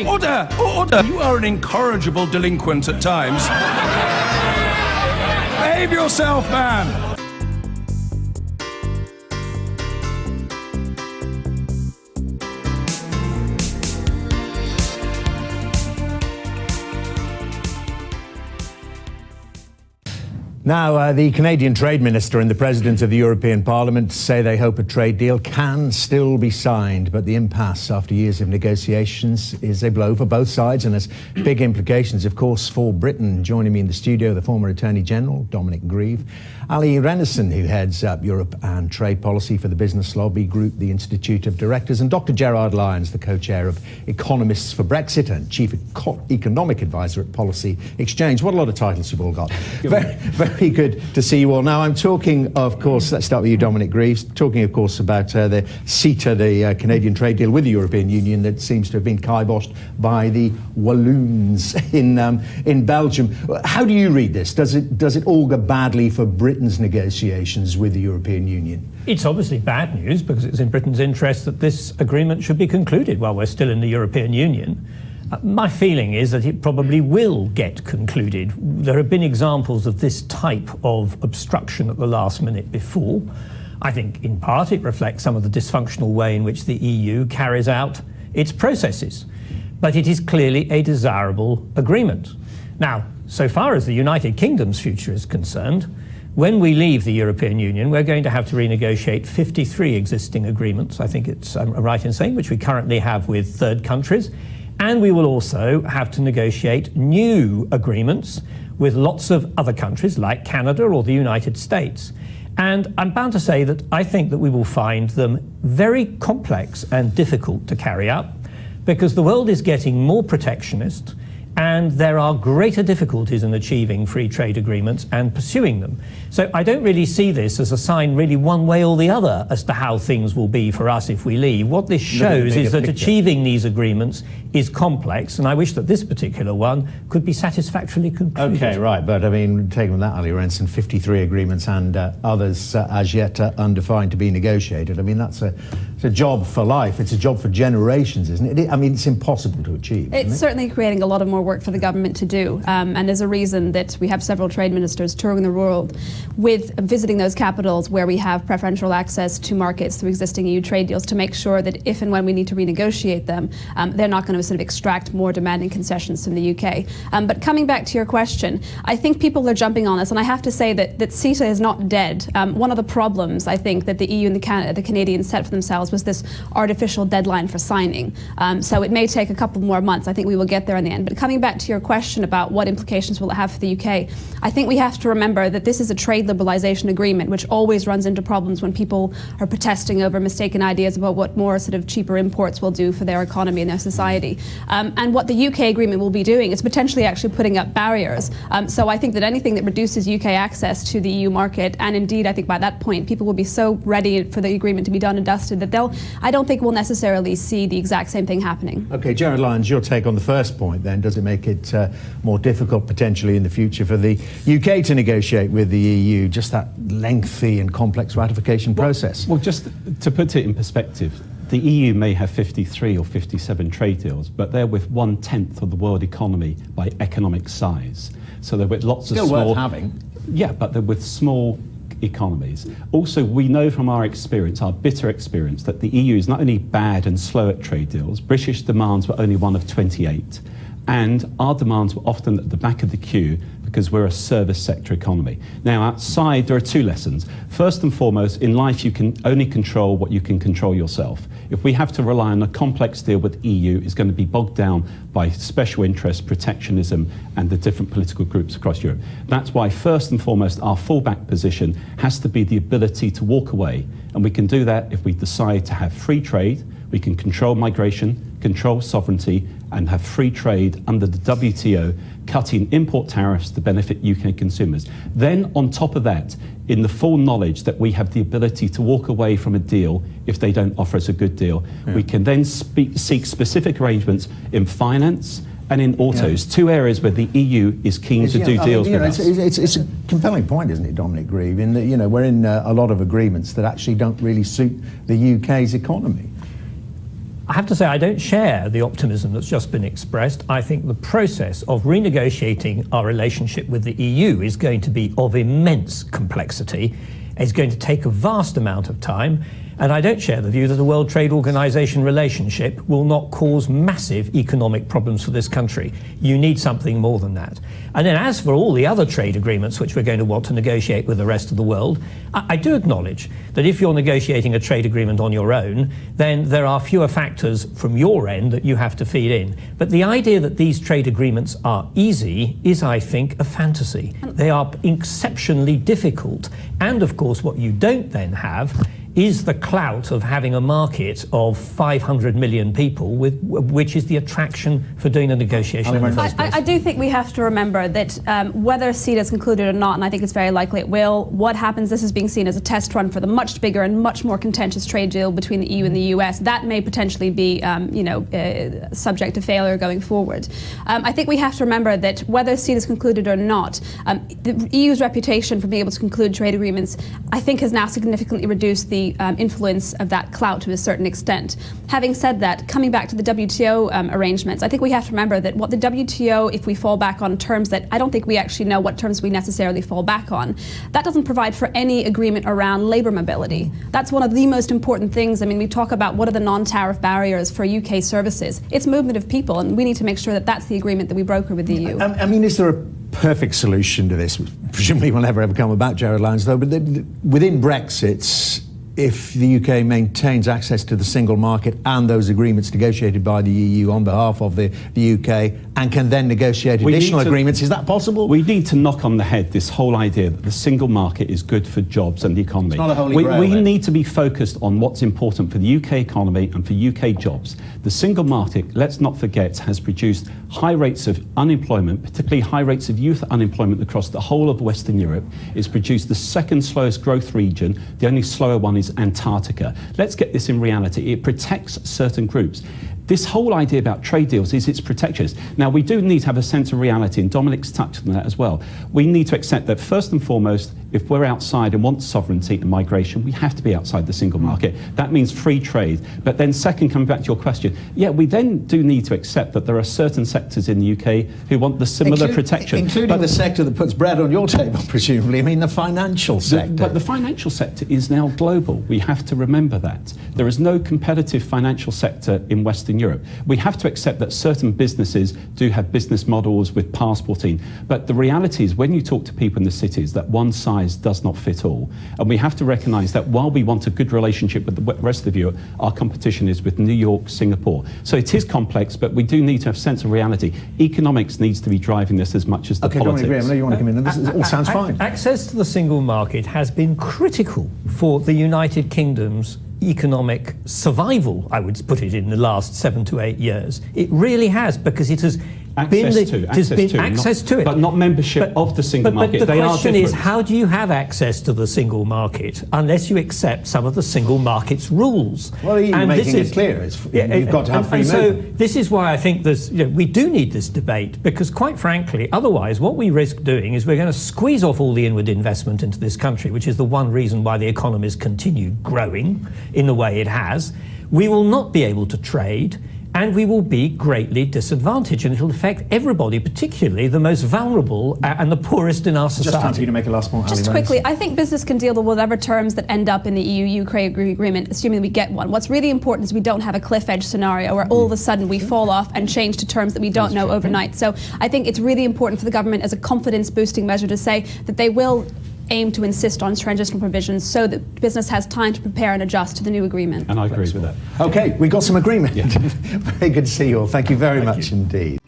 Order! Order! You are an incorrigible delinquent at times. Behave yourself, man! Now, the Canadian Trade Minister and the President of the European Parliament say they hope a trade deal can still be signed, but the impasse after years of negotiations is a blow for both sides and has big implications, of course, for Britain. Joining me in the studio, the former Attorney General, Dominic Grieve, Ali Renison, who heads up Europe and Trade Policy for the business lobby group, the Institute of Directors, and Dr. Gerard Lyons, the co-chair of Economists for Brexit and Chief Economic Advisor at Policy Exchange. What a lot of titles you've all got. Very good to see you all. Now, I'm talking, of course, let's start with you, Dominic Greaves, talking, of course, about the CETA, the Canadian trade deal with the European Union that seems to have been kiboshed by the Walloons in Belgium. How do you read this? Does it augur badly for Britain's negotiations with the European Union? It's obviously bad news because it's in Britain's interest that this agreement should be concluded while we're still in the European Union. My feeling is that it probably will get concluded. There have been examples of this type of obstruction at the last minute before. I think in part it reflects some of the dysfunctional way in which the EU carries out its processes. But it is clearly a desirable agreement. Now, so far as the United Kingdom's future is concerned, when we leave the European Union, we're going to have to renegotiate 53 existing agreements, I think it's right in saying, which we currently have with third countries. And we will also have to negotiate new agreements with lots of other countries like Canada or the United States. And I'm bound to say that I think that we will find them very complex and difficult to carry out because the world is getting more protectionist and there are greater difficulties in achieving free trade agreements and pursuing them. So I don't really see this as a sign really one way or the other as to how things will be for us if we leave. What this shows is that achieving these agreements is complex, and I wish that this particular one could be satisfactorily concluded. Okay, right, but I mean, taking that, Ali Renson, 53 agreements and others as yet undefined to be negotiated. I mean, it's a job for life. It's a job for generations, isn't it? I mean, it's impossible to achieve. It's certainly creating a lot of more work for the government to do, and there's a reason that we have several trade ministers touring the world with visiting those capitals where we have preferential access to markets through existing EU trade deals to make sure that if and when we need to renegotiate them, they're not going to sort of extract more demanding concessions from the UK. But coming back to your question, I think people are jumping on this, and I have to say that CETA is not dead. One of the problems I think that the EU and the Canadians set for themselves was this artificial deadline for signing. So it may take a couple more months. I think we will get there in the end. But coming back to your question about what implications will it have for the UK, I think we have to remember that this is a trade liberalisation agreement, which always runs into problems when people are protesting over mistaken ideas about what more sort of cheaper imports will do for their economy and their society. And what the UK agreement will be doing is potentially actually putting up barriers. So I think that anything that reduces UK access to the EU market, and indeed I think by that point people will be so ready for the agreement to be done and dusted that I don't think we'll necessarily see the exact same thing happening. Okay, Gerard Lyons, your take on the first point then. Does it make it more difficult potentially in the future for the UK to negotiate with the EU, just that lengthy and complex ratification process? Well, just to put it in perspective, the EU may have 53 or 57 trade deals, but they're with 1/10 of the world economy by economic size. So they're with lots of small... Still worth having. Yeah, but they're with small economies. Also, we know from our experience, our bitter experience, that the EU is not only bad and slow at trade deals, British demands were only one of 28, and our demands were often at the back of the queue because we're a service sector economy. Now, outside, there are two lessons. First and foremost, in life, you can only control what you can control yourself. If we have to rely on a complex deal with the EU, it's going to be bogged down by special interests, protectionism, and the different political groups across Europe. That's why, first and foremost, our fallback position has to be the ability to walk away. And we can do that if we decide to have free trade, we can control migration, control sovereignty, and have free trade under the WTO, cutting import tariffs to benefit UK consumers. Then, on top of that, in the full knowledge that we have the ability to walk away from a deal if they don't offer us a good deal, we can then seek specific arrangements in finance and in autos, two areas where the EU is keen to do deals with us. It's a compelling point, isn't it, Dominic Grieve, in that, we're in a lot of agreements that actually don't really suit the UK's economy. I have to say I don't share the optimism that's just been expressed. I think the process of renegotiating our relationship with the EU is going to be of immense complexity. It's going to take a vast amount of time. And I don't share the view that the World Trade Organization relationship will not cause massive economic problems for this country. You need something more than that. And then as for all the other trade agreements which we're going to want to negotiate with the rest of the world, I do acknowledge that if you're negotiating a trade agreement on your own, then there are fewer factors from your end that you have to feed in. But the idea that these trade agreements are easy is, I think, a fantasy. They are exceptionally difficult. And of course, what you don't then have is the clout of having a market of 500 million people, which is the attraction for doing a negotiation in the first place. I do think we have to remember that whether CETA is concluded or not, and I think it's very likely it will, what happens, this is being seen as a test run for the much bigger and much more contentious trade deal between the EU and the US. That may potentially be subject to failure going forward. I think we have to remember that whether CETA is concluded or not, the EU's reputation for being able to conclude trade agreements, I think, has now significantly reduced the influence of that clout to a certain extent. Having said that, coming back to the WTO arrangements, I think we have to remember that what the WTO, if we fall back on terms that I don't think we actually know what terms we necessarily fall back on, that doesn't provide for any agreement around labour mobility. That's one of the most important things. I mean, we talk about what are the non-tariff barriers for UK services. It's movement of people, and we need to make sure that that's the agreement that we broker with the EU. I mean, is there a perfect solution to this? Presumably will never ever come about, Gerard Lyons, though, but within Brexit, if the UK maintains access to the single market and those agreements negotiated by the EU on behalf of the UK and can then negotiate additional agreements, is that possible? We need to knock on the head this whole idea that the single market is good for jobs and the economy. It's not a holy grail, we need to be focused on what's important for the UK economy and for UK jobs. The single market, let's not forget, has produced high rates of unemployment, particularly high rates of youth unemployment across the whole of Western Europe. It's produced the second slowest growth region. The only slower one is Antarctica. Let's get this in reality. It protects certain groups. This whole idea about trade deals is it's protectionist. Now, we do need to have a sense of reality, and Dominic's touched on that as well. We need to accept that, first and foremost, if we're outside and want sovereignty and migration, we have to be outside the single market. That means free trade. But then second, coming back to your question, yeah, we then do need to accept that there are certain sectors in the UK who want the similar protection. Including the sector that puts bread on your table, presumably. I mean, the financial sector. But the financial sector is now global. We have to remember that. There is no competitive financial sector in Western Europe. We have to accept that certain businesses do have business models with passporting. But the reality is, when you talk to people in the cities, that one size does not fit all. And we have to recognise that while we want a good relationship with the rest of Europe, our competition is with New York, Singapore. So it is complex, but we do need to have a sense of reality. Economics needs to be driving this as much as the politics. Okay, I know you want to come in, and this all sounds fine. Access to the single market has been critical for the United Kingdom's economic survival, I would put it, in the last 7 to 8 years. It really has, because it has access to it, but not membership of the single market. But the question is, how do you have access to the single market unless you accept some of the single market's rules? Well, you're making it clear. You've got to have free movement. So this is why I think we do need this debate, because quite frankly, otherwise what we risk doing is we're going to squeeze off all the inward investment into this country, which is the one reason why the economy has continued growing in the way it has. We will not be able to trade, and we will be greatly disadvantaged, and it'll affect everybody, particularly the most vulnerable and the poorest in our society. Just time for you to make a last point, Just quickly, I think business can deal with whatever terms that end up in the EU-UK agreement, assuming we get one. What's really important is we don't have a cliff edge scenario where all of a sudden we fall off and change to terms that we don't know overnight. So I think it's really important for the government as a confidence-boosting measure to say that they will aim to insist on transitional provisions so that business has time to prepare and adjust to the new agreement. And I agree with that. Okay, we got some agreement. Yeah. Very good to see you all. Thank you very much indeed.